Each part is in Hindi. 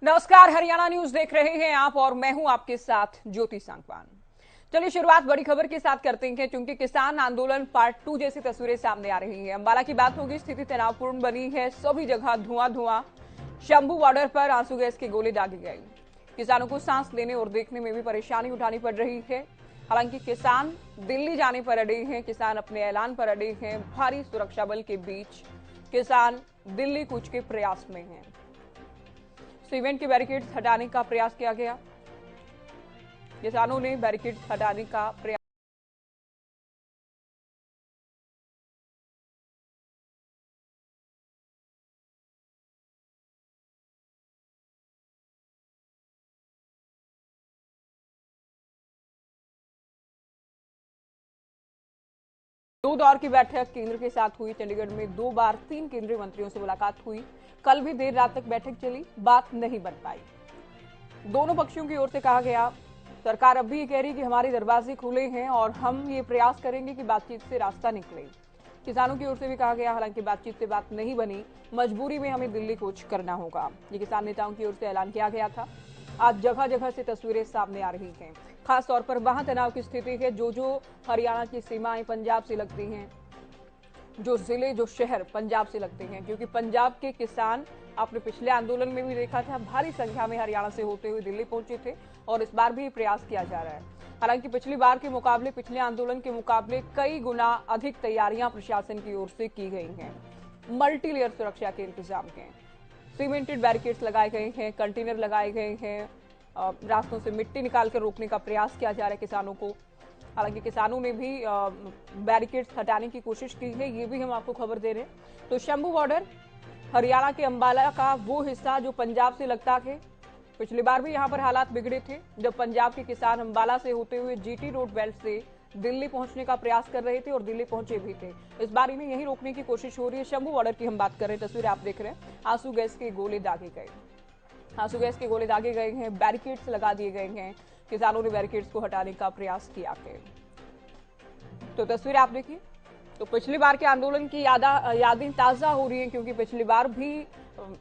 नमस्कार, हरियाणा न्यूज देख रहे हैं आप और मैं हूं आपके साथ ज्योति सांगवान। चलिए शुरुआत बड़ी खबर के साथ करते हैं क्योंकि किसान आंदोलन पार्ट 2 जैसी तस्वीरें सामने आ रही हैं। अंबाला की बात होगी, स्थिति तनावपूर्ण बनी है, सभी जगह धुआं धुआं। शंभू बॉर्डर पर आंसू गैस की गोली दागी गई। किसानों को सांस लेने और देखने में भी परेशानी उठानी पड़ रही है। हालांकि किसान दिल्ली जाने पर अड़े हैं, किसान अपने ऐलान पर अड़े हैं। भारी सुरक्षा बल के बीच किसान दिल्ली कूच के प्रयास में हैं। सीमेंट के बैरिकेड्स हटाने का प्रयास किया गया। किसानों ने बैरिकेड्स हटाने का प्रयास। दो दौर की बैठक केंद्र के साथ हुई। चंडीगढ़ में 2 बार 3 केंद्रीय मंत्रियों से मुलाकात हुई। कल भी देर रात तक बैठक चली, बात नहीं बन पाई। दोनों पक्षों की ओर से कहा गया, सरकार अब भी ये कह रही कि हमारे दरवाजे खुले हैं और हम ये प्रयास करेंगे कि बातचीत से रास्ता निकले। किसानों की ओर से भी कहा गया, हालांकि बातचीत से बात नहीं बनी, मजबूरी में हमें दिल्ली कूच करना होगा। ये किसान नेताओं की ओर से ऐलान किया गया था। आज जगह जगह से तस्वीरें सामने आ रही हैं। खास तौर पर वहां तनाव की स्थिति है जो हरियाणा की सीमाएं पंजाब से लगती हैं, जो जिले जो शहर पंजाब से लगते हैं, क्योंकि पंजाब के किसान आपने पिछले आंदोलन में भी देखा था, भारी संख्या में हरियाणा से होते हुए दिल्ली पहुंचे थे और इस बार भी प्रयास किया जा रहा है। हालांकि पिछली बार के मुकाबले, पिछले आंदोलन के मुकाबले कई गुना अधिक तैयारियां प्रशासन की ओर से की गई हैं। मल्टी लेयर सुरक्षा के इंतजाम हैं, सीमेंटेड बैरिकेड्स लगाए गए हैं, कंटेनर लगाए गए हैं, रास्तों से मिट्टी निकालकर रोकने का प्रयास किया जा रहा है किसानों को। हालांकि किसानों ने भी बैरिकेड्स हटाने की कोशिश की है, ये भी हम आपको खबर दे रहे हैं। तो शंभू बॉर्डर हरियाणा के अंबाला का वो हिस्सा जो पंजाब से लगता है। पिछली बार भी यहां पर हालात बिगड़े थे जब पंजाब के किसान अंबाला से होते हुए जीटी रोड बेल्ट से दिल्ली पहुंचने का प्रयास कर रहे थे और दिल्ली पहुंचे भी थे। इस बार इन्हें यही रोकने की कोशिश हो रही है। शंभू बॉर्डर की हम बात कर रहे हैं, तस्वीर आप देख रहे हैं। आंसू गैस के गोले दागे गए, आंसू गैस के गोले दागे गए हैं, बैरिकेड्स लगा दिए गए हैं। किसानों ने बैरिकेड्स को हटाने का प्रयास किया है। तो तस्वीर आप देखिए, तो पिछली बार के आंदोलन की यादें ताजा हो रही हैं क्योंकि पिछली बार भी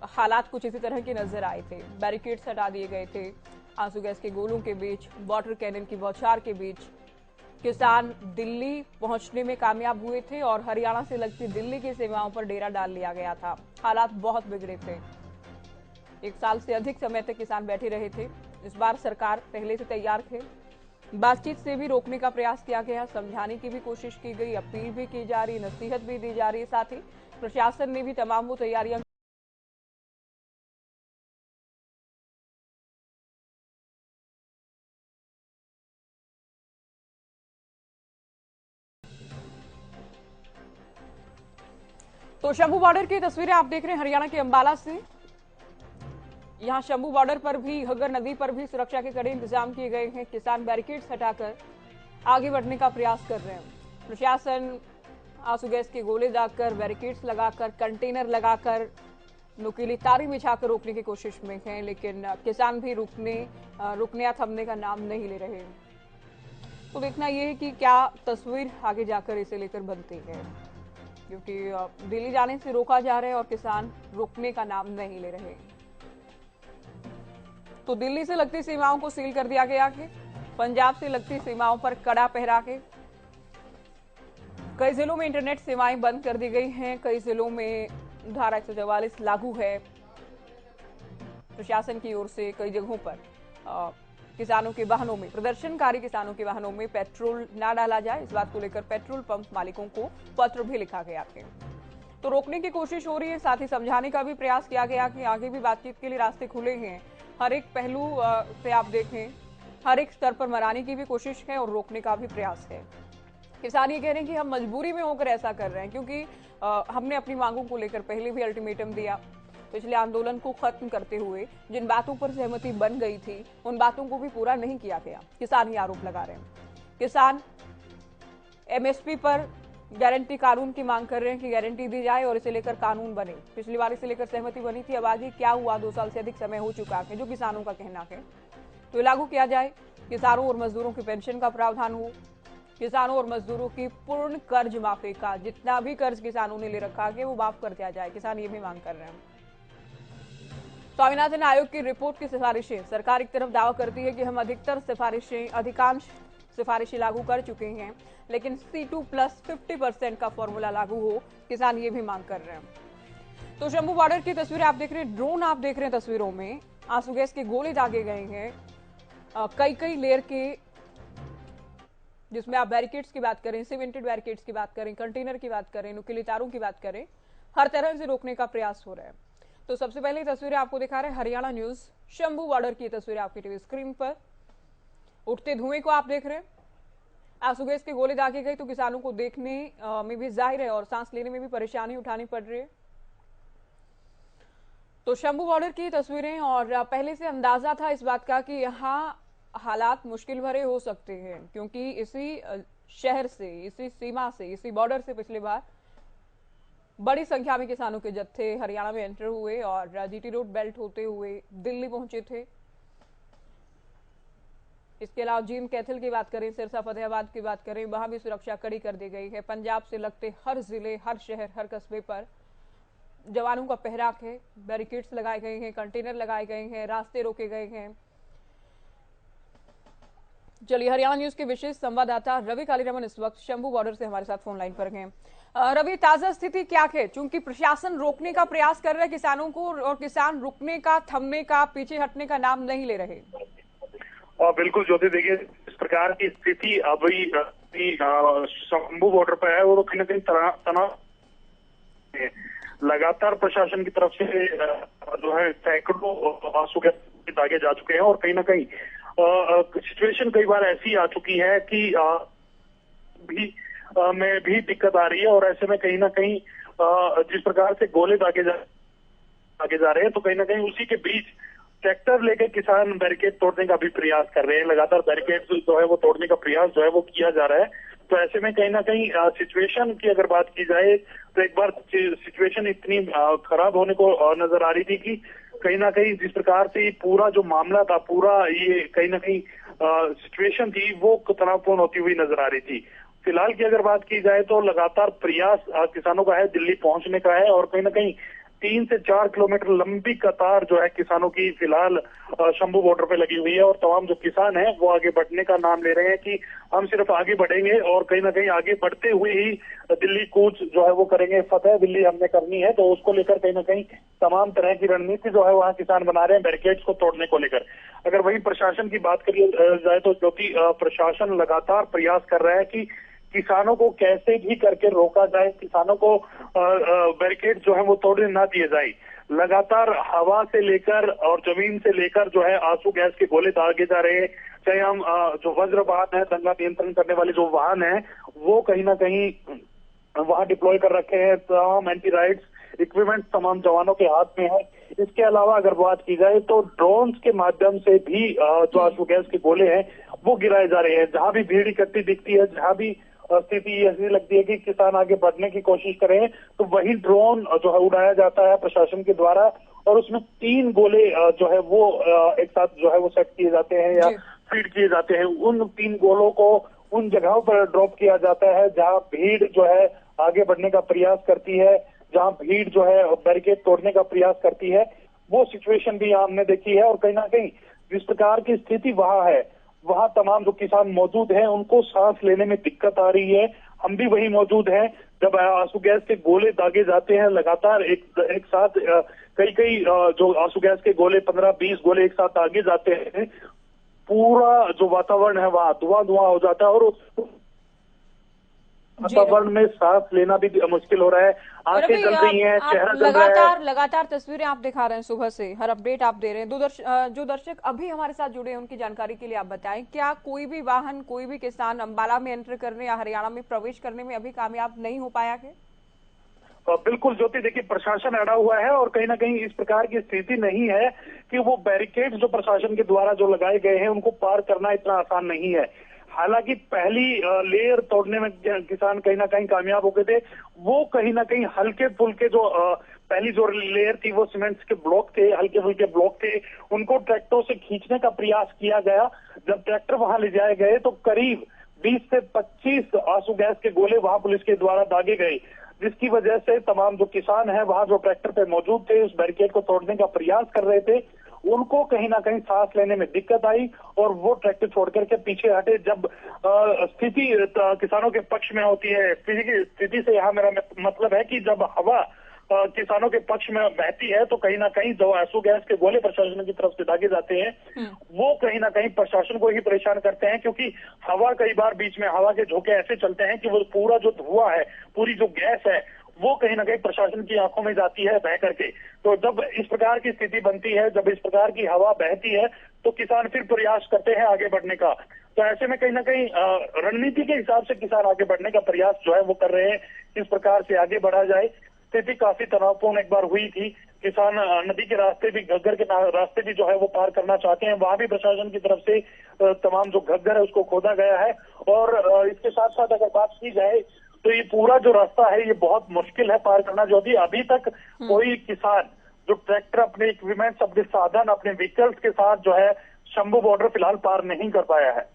हालात कुछ इसी तरह के नजर आए थे। बैरिकेड्स हटा दिए गए थे, आंसू गैस के गोलों के बीच, वाटर कैनन की बौछार के बीच किसान दिल्ली पहुंचने में कामयाब हुए थे और हरियाणा से लगती दिल्ली की सीमाओं पर डेरा डाल लिया गया था। हालात बहुत बिगड़े थे, 1 साल से अधिक समय तक किसान बैठे रहे थे। इस बार सरकार पहले से तैयार थे, बातचीत से भी रोकने का प्रयास किया गया, समझाने की भी कोशिश की गई, अपील भी की जा रही, नसीहत भी दी जा रही है। साथ ही प्रशासन ने भी तमाम वो तैयारियां। तो शंभू बॉर्डर की तस्वीरें आप देख रहे हैं हरियाणा के अंबाला से। यहां शंभू बॉर्डर पर भी, घग्गर नदी पर भी सुरक्षा के कड़े इंतजाम किए गए हैं। किसान बैरिकेड्स हटाकर आगे बढ़ने का प्रयास कर रहे हैं। प्रशासन आंसू गैस के गोले दागकर, बैरिकेड्स लगाकर, कंटेनर लगाकर, नुकीली तारें बिछाकर रोकने की कोशिश में हैं, लेकिन किसान भी रुकने या थमने का नाम नहीं ले रहे। तो देखना यह है कि क्या तस्वीर आगे जाकर इसे लेकर बनती है, क्योंकि दिल्ली जाने से रोका जा रहा है और किसान रुकने का नाम नहीं ले रहे। तो दिल्ली से लगती सीमाओं को सील कर दिया गया है। पंजाब से लगती सीमाओं पर कड़ा पहरा के कई जिलों में इंटरनेट सेवाएं बंद कर दी गई हैं। कई जिलों में धारा 144 लागू है। प्रशासन की ओर से कई जगहों पर किसानों के वाहनों में, प्रदर्शनकारी किसानों के वाहनों में पेट्रोल ना डाला जाए, इस बात को लेकर पेट्रोल पंप मालिकों को पत्र भी लिखा गया था। तो रोकने की कोशिश हो रही है, साथ ही समझाने का भी प्रयास किया गया कि आगे भी बातचीत के लिए रास्ते खुले हैं। हर एक पहलू से आप देखें, हर एक स्तर पर मनाने की भी कोशिश है और रोकने का भी प्रयास है। किसान ये कह रहे हैं कि हम मजबूरी में होकर ऐसा कर रहे हैं क्योंकि हमने अपनी मांगों को लेकर पहले भी अल्टीमेटम दिया। पिछले आंदोलन को खत्म करते हुए जिन बातों पर सहमति बन गई थी, उन बातों को भी पूरा नहीं किया गया। किसान ही आरोप लगा रहे हैं। किसान एमएसपी पर गारंटी कानून की मांग कर रहे हैं कि गारंटी दी जाए और इसे लेकर कानून बने। पिछली बार इसे लेकर सहमति बनी थी, अब आगे क्या हुआ, 2 साल से अधिक समय हो चुका है, जो किसानों का कहना है तो लागू किया जाए। किसानों और मजदूरों की पेंशन का प्रावधान हो, किसानों और मजदूरों की पूर्ण कर्ज माफी का, जितना भी कर्ज किसानों ने ले रखा है वो माफ कर दिया जाए। किसान ये भी मांग कर रहे हैं। स्वामीनाथन आयोग की रिपोर्ट की सिफारिशें। सरकार एक तरफ दावा करती है कि हम अधिकांश सिफारिशें लागू कर चुके हैं, लेकिन C2+50% का फॉर्मूला लागू हो, किसान ये भी मांग कर रहे हैं। तो शंभू बॉर्डर की तस्वीरें आप देख रहे हैं, ड्रोन आप देख रहे हैं तस्वीरों में, आंसू गैस के गोले दागे गए हैं कई लेयर के, जिसमें आप बैरिकेड्स की बात करें, सीमेंटेड बैरिकेड्स की बात करें, कंटेनर की बात करें, नुकीले तारों की बात करें, हर तरह से रोकने का प्रयास हो रहा है। तो सबसे पहले तस्वीरें आपको दिखा रहे हैं हरियाणा न्यूज, शंभू बॉर्डर की तस्वीरें आपकी टीवी स्क्रीन पर। उठते धुएं को आप देख रहे हैं, आंसू गैस के गोले दागे गए तो किसानों को देखने में भी जाहिर है और सांस लेने में भी परेशानी उठानी पड़ रही है। तो शंभू बॉर्डर की तस्वीरें, और पहले से अंदाजा था इस बात का कि यहाँ हालात मुश्किल भरे हो सकते हैं, क्योंकि इसी शहर से, इसी सीमा से, इसी बॉर्डर से पिछली बार बड़ी संख्या में किसानों के जत्थे हरियाणा में एंटर हुए और जीटी रोड बेल्ट होते हुए दिल्ली पहुंचे थे। इसके अलावा जींद कैथल की बात करें, सिरसा फतेहाबाद की बात करें, वहां भी सुरक्षा कड़ी कर दी गई है। पंजाब से लगते हर जिले, हर शहर, हर कस्बे पर जवानों का पहराक है, बैरिकेड्स लगाए गए हैं, कंटेनर लगाए गए हैं, रास्ते रोके गए हैं। चलिए, हरियाणा न्यूज के विशेष संवाददाता रवि कालीरमन इस वक्त शंभू बॉर्डर से हमारे साथ फोन लाइन पर हैं। रवि, ताजा स्थिति क्या है? चूंकि प्रशासन रोकने का प्रयास कर रहा है किसानों को, और किसान रुकने का, थमने का, पीछे हटने का नाम नहीं ले रहे। बिल्कुल ज्योति, देखिए इस प्रकार की स्थिति अभी शंभू बॉर्डर पर है और कहीं ना कहीं तनाव लगातार प्रशासन की तरफ से जो है सैकड़ों आंसू के दागे जा चुके हैं और कहीं ना कहीं सिचुएशन कई बार ऐसी आ चुकी है कि में भी दिक्कत आ रही है। और ऐसे में कहीं ना कहीं जिस प्रकार से गोले दागे जा रहे हैं, तो कहीं ना कहीं उसी के बीच ट्रैक्टर लेकर किसान बैरिकेड तोड़ने का भी प्रयास कर रहे हैं। लगातार बैरिकेड जो है वो तोड़ने का प्रयास जो है वो किया जा रहा है। तो ऐसे में कहीं ना कहीं सिचुएशन की अगर बात की जाए तो एक बार सिचुएशन इतनी खराब होने को नजर आ रही थी कि कहीं ना कहीं जिस प्रकार से पूरा जो मामला था, पूरा ये कहीं ना कहीं सिचुएशन थी वो तनावपूर्ण होती हुई नजर आ रही थी। फिलहाल की अगर बात की जाए तो लगातार प्रयास किसानों का है दिल्ली पहुंचने का है और कहीं ना कहीं 3 से 4 किलोमीटर लंबी कतार जो है किसानों की फिलहाल शंभू बॉर्डर पे लगी हुई है। और तमाम जो किसान हैं वो आगे बढ़ने का नाम ले रहे हैं कि हम सिर्फ आगे बढ़ेंगे और कहीं ना कहीं आगे बढ़ते हुए ही दिल्ली कूच जो है वो करेंगे। फतेह दिल्ली हमने करनी है, तो उसको लेकर कहीं ना कहीं तमाम तरह की रणनीति जो है वहाँ किसान बना रहे हैं बैरिकेड्स को तोड़ने को लेकर। अगर वही प्रशासन की बात करी जाए तो क्योंकि प्रशासन लगातार प्रयास कर रहा है कि किसानों को कैसे भी करके रोका जाए, किसानों को बैरिकेड जो है वो तोड़ने ना दिए जाए। लगातार हवा से लेकर और जमीन से लेकर जो है आंसू गैस के गोले दागे जा रहे हैं। चाहे हम जो वज्र वाहन है, दंगा नियंत्रण करने वाले जो वाहन है, वो कहीं ना कहीं वहां डिप्लॉय कर रखे हैं। तमाम एंटी राइट्स इक्विपमेंट तमाम जवानों के हाथ में है। इसके अलावा अगर बात की जाए तो ड्रोन्स के माध्यम से भी जो आंसू गैस के गोले हैं वो गिराए जा रहे हैं। जहां भी भीड़ इकट्ठी दिखती है, जहां भी स्थिति ऐसी लगती है कि किसान आगे बढ़ने की कोशिश करें, तो वही ड्रोन जो है उड़ाया जाता है प्रशासन के द्वारा और उसमें 3 गोले जो है वो एक साथ जो है वो सेट किए जाते हैं या फीड किए जाते हैं। उन 3 गोलों को उन जगहों पर ड्रॉप किया जाता है जहां भीड़ जो है आगे बढ़ने का प्रयास करती है, जहां भीड़ जो है बैरिकेड तोड़ने का प्रयास करती है। वो सिचुएशन भी हमने देखी है और कहीं ना कहीं जिस प्रकार की स्थिति वहां है, वहां तमाम जो किसान मौजूद हैं उनको सांस लेने में दिक्कत आ रही है। हम भी वही मौजूद हैं जब आंसू गैस के गोले दागे जाते हैं लगातार एक साथ कई जो आंसू गैस के गोले 15-20 गोले एक साथ दागे जाते हैं, पूरा जो वातावरण है वहां धुआं हो जाता है और वातावरण में सांस लेना भी मुश्किल हो रहा है। आंखें जल रही हैं, चेहरा जल रहा है। लगातार तस्वीरें आप दिखा रहे हैं, सुबह से हर अपडेट आप दे रहे हैं। जो दर्शक अभी हमारे साथ जुड़े हैं उनकी जानकारी के लिए आप बताएं, क्या कोई भी वाहन, कोई भी किसान अंबाला में एंटर करने या हरियाणा में प्रवेश करने में अभी कामयाब नहीं हो पाया है? बिल्कुल ज्योति, देखिए प्रशासन अड़ा हुआ है और कहीं ना कहीं इस प्रकार की स्थिति नहीं है कि वो बैरिकेड जो प्रशासन के द्वारा जो लगाए गए हैं उनको पार करना इतना आसान नहीं है। हालांकि पहली लेयर तोड़ने में किसान कहीं ना कहीं कामयाब हो गए थे। वो कहीं ना कहीं हल्के फुल्के जो पहली जो लेयर थी वो सीमेंट्स के ब्लॉक थे, हल्के फुल्के ब्लॉक थे, उनको ट्रैक्टरों से खींचने का प्रयास किया गया। जब ट्रैक्टर वहां ले जाए गए तो करीब 20 से 25 आंसू गैस के गोले वहां पुलिस के द्वारा दागे गए। जिसकी वजह से तमाम जो किसान हैं वहां जो ट्रैक्टर पे मौजूद थे, उस बैरिकेड को तोड़ने का प्रयास कर रहे थे, उनको कहीं ना कहीं सांस लेने में दिक्कत आई और वो ट्रैक्टर छोड़ करके पीछे हटे। जब स्थिति किसानों के पक्ष में होती है, स्थिति से यहाँ मेरा मतलब है कि जब हवा किसानों के पक्ष में बहती है तो कहीं ना कहीं जो आंसू गैस के गोले प्रशासन की तरफ से दागे जाते हैं, वो कहीं ना कहीं प्रशासन को ही परेशान करते हैं, क्योंकि हवा कई बार बीच में हवा के झोंके ऐसे चलते हैं कि वो पूरा जो धुआं है, पूरी जो गैस है, वो कहीं ना कहीं प्रशासन की आंखों में जाती है बह करके। तो जब इस प्रकार की स्थिति बनती है, जब इस प्रकार की हवा बहती है, तो किसान फिर प्रयास करते हैं आगे बढ़ने का। तो ऐसे में कहीं ना कहीं रणनीति के हिसाब से किसान आगे बढ़ने का प्रयास जो है वो कर रहे हैं, किस प्रकार से आगे बढ़ा जाए। स्थिति काफी तनावपूर्ण एक बार हुई थी। किसान नदी के रास्ते भी, घग्गर के रास्ते भी जो है वो पार करना चाहते हैं, वहां भी प्रशासन की तरफ से तमाम जो घग्गर है उसको खोदा गया है। और इसके साथ साथ अगर बात की जाए तो ये पूरा जो रास्ता है ये बहुत मुश्किल है पार करना। जो अभी तक कोई किसान जो ट्रैक्टर, अपने इक्विपमेंट्स, अपने साधन, अपने व्हीकल्स के साथ जो है शंभू बॉर्डर फिलहाल पार नहीं कर पाया है।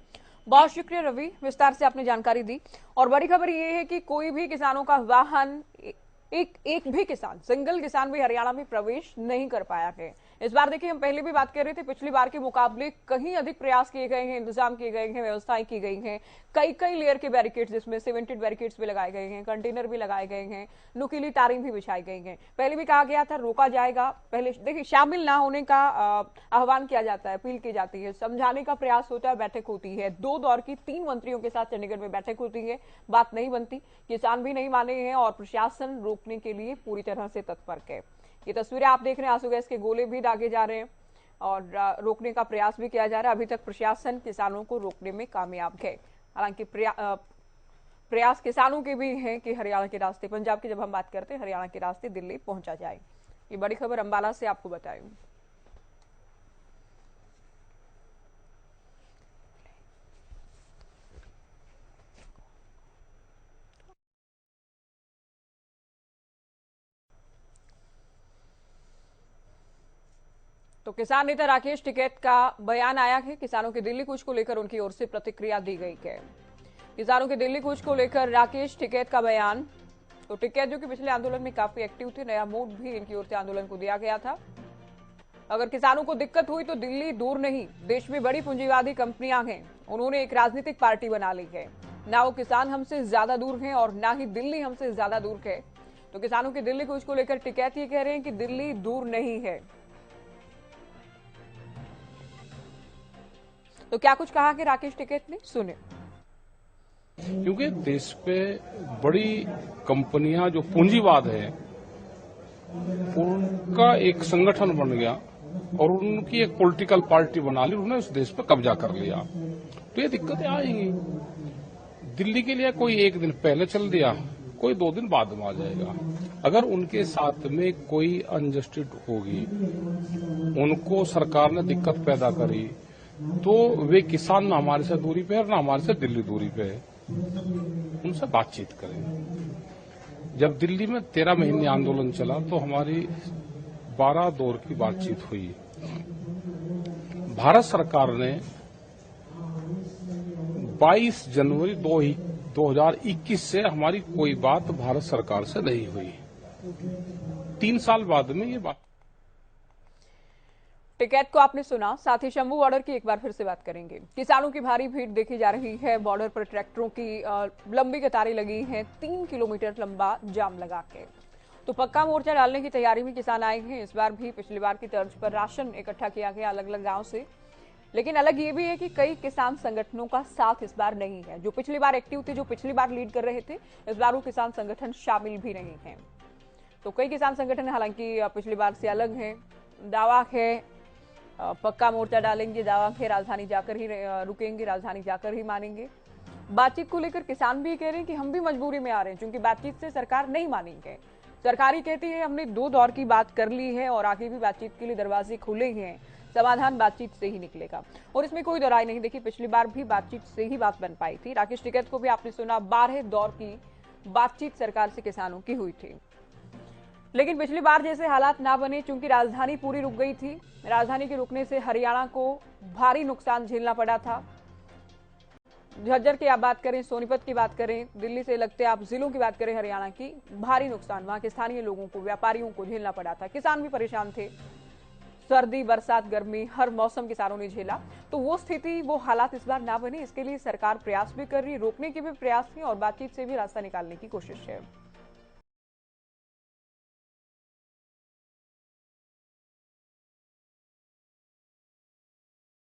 बहुत शुक्रिया रवि, विस्तार से आपने जानकारी दी। और बड़ी खबर ये है कि कोई भी किसानों का वाहन, एक भी किसान, सिंगल किसान भी हरियाणा में प्रवेश नहीं कर पाया है। इस बार देखिए, हम पहले भी बात कर रहे थे, पिछली बार के मुकाबले कहीं अधिक प्रयास किए गए हैं, इंतजाम किए गए हैं, व्यवस्थाएं की गई हैं, कई लेयर के बैरिकेड्स, जिसमें सीमेंटेड बैरिकेड्स भी लगाए गए हैं, कंटेनर भी लगाए गए हैं, नुकीली तारें भी बिछाई गई हैं। पहले भी कहा गया था रोका जाएगा, पहले देखिए शामिल ना होने का आह्वान किया जाता है, अपील की जाती है, समझाने का प्रयास होता है, बैठक होती है, 2 दौर की 3 मंत्रियों के साथ चंडीगढ़ में बैठक होती है, बात नहीं बनती, किसान भी नहीं माने हैं और प्रशासन रोकने के लिए पूरी तरह से तत्पर है। ये तस्वीरें आप देख रहे हैं, आंसू गैस के गोले भी दागे जा रहे हैं और रोकने का प्रयास भी किया जा रहा है। अभी तक प्रशासन किसानों को रोकने में कामयाब है। हालांकि प्रयास किसानों के भी हैं कि हरियाणा के रास्ते, पंजाब की जब हम बात करते हैं, हरियाणा के रास्ते दिल्ली पहुंचा जाए। ये बड़ी खबर अंबाला से आपको बताई। तो किसान नेता राकेश टिकैत का बयान आया है। किसानों के दिल्ली कूच को लेकर उनकी ओर से प्रतिक्रिया दी गई है। किसानों के दिल्ली कूच को लेकर राकेश टिकैत का बयान। तो टिकैत जो कि पिछले आंदोलन में काफी एक्टिव थे, नया मोड भी इनकी ओर से आंदोलन को दिया गया था। अगर किसानों को दिक्कत हुई तो दिल्ली दूर नहीं, देश में बड़ी पूंजीवादी कंपनियां हैं, उन्होंने एक राजनीतिक पार्टी बना ली है। ना वो किसान हमसे ज्यादा दूर हैं और ना ही दिल्ली हमसे ज्यादा दूर है। तो किसानों के दिल्ली कूच को लेकर टिकैत ये कह रहे हैं कि दिल्ली दूर नहीं है। तो क्या कुछ कहा कि राकेश टिकैत ने, सुने। क्योंकि देश पे बड़ी कंपनियां जो पूंजीवाद है उनका एक संगठन बन गया और उनकी एक पॉलिटिकल पार्टी बना ली, उन्होंने उस देश पे कब्जा कर लिया। तो ये दिक्कतें आएंगी। दिल्ली के लिए कोई 1 दिन पहले चल दिया, कोई 2 दिन बाद में आ जाएगा। अगर उनके साथ में कोई अनजस्टिस होगी, उनको सरकार ने दिक्कत पैदा करी, तो वे किसान ना हमारे से दूरी पे है ना हमारे से दिल्ली दूरी पे है, उनसे बातचीत करें। जब दिल्ली में 13 महीने आंदोलन चला तो हमारी 12 दौर की बातचीत हुई। भारत सरकार ने 22 जनवरी 2021 से हमारी कोई बात भारत सरकार से नहीं हुई। 3 साल बाद में ये बात। टिकैत को आपने सुना। साथ ही शंभू बॉर्डर की एक बार फिर से बात करेंगे। किसानों की भारी भीड़ देखी जा रही है। बॉर्डर पर ट्रैक्टरों की लंबी कतारें लगी हैं, 3 किलोमीटर लंबा जाम लगा के। तो पक्का मोर्चा डालने की तैयारी में किसान आए हैं। इस बार भी पिछली बार की तर्ज पर राशन इकट्ठा किया गया अलग अलग गांव से। लेकिन अलग ये भी है कि कई किसान संगठनों का साथ इस बार नहीं है। जो पिछली बार एक्टिव थे, जो पिछली बार लीड कर रहे थे, इस बार वो किसान संगठन शामिल भी नहीं है। तो कई किसान संगठन हालांकि पिछली बार से अलग हैं। दावा है पक्का मोर्चा डालेंगे, दावा है राजधानी जाकर ही रुकेंगे, राजधानी जाकर ही मानेंगे। बातचीत को लेकर किसान भी कह रहे हैं कि हम भी मजबूरी में आ रहे हैं, क्योंकि बातचीत से सरकार नहीं मानेंगे। सरकार ही कहती है हमने 2 दौर की बात कर ली है और आगे भी बातचीत के लिए दरवाजे खुले हैं, समाधान बातचीत से ही निकलेगा। और इसमें कोई दोहराई नहीं। देखिए, पिछली बार भी बातचीत से ही बात बन पाई थी। राकेश टिकैत को भी आपने सुना, 12 दौर की बातचीत सरकार से किसानों की हुई थी। लेकिन पिछली बार जैसे हालात ना बने, चूंकि राजधानी पूरी रुक गई थी। राजधानी के रुकने से हरियाणा को भारी नुकसान झेलना पड़ा था। झज्जर की आप बात करें, सोनीपत की बात करें, दिल्ली से लगते आप जिलों की बात करें, हरियाणा की, भारी नुकसान वहां के स्थानीय लोगों को, व्यापारियों को झेलना पड़ा था। किसान भी परेशान थे, सर्दी, बरसात, गर्मी, हर मौसम किसानों ने झेला। तो वो स्थिति, वो हालात इस बार ना बने, इसके लिए सरकार प्रयास भी कर रही है, रोकने के भी प्रयास है और बातचीत से भी रास्ता निकालने की कोशिश है।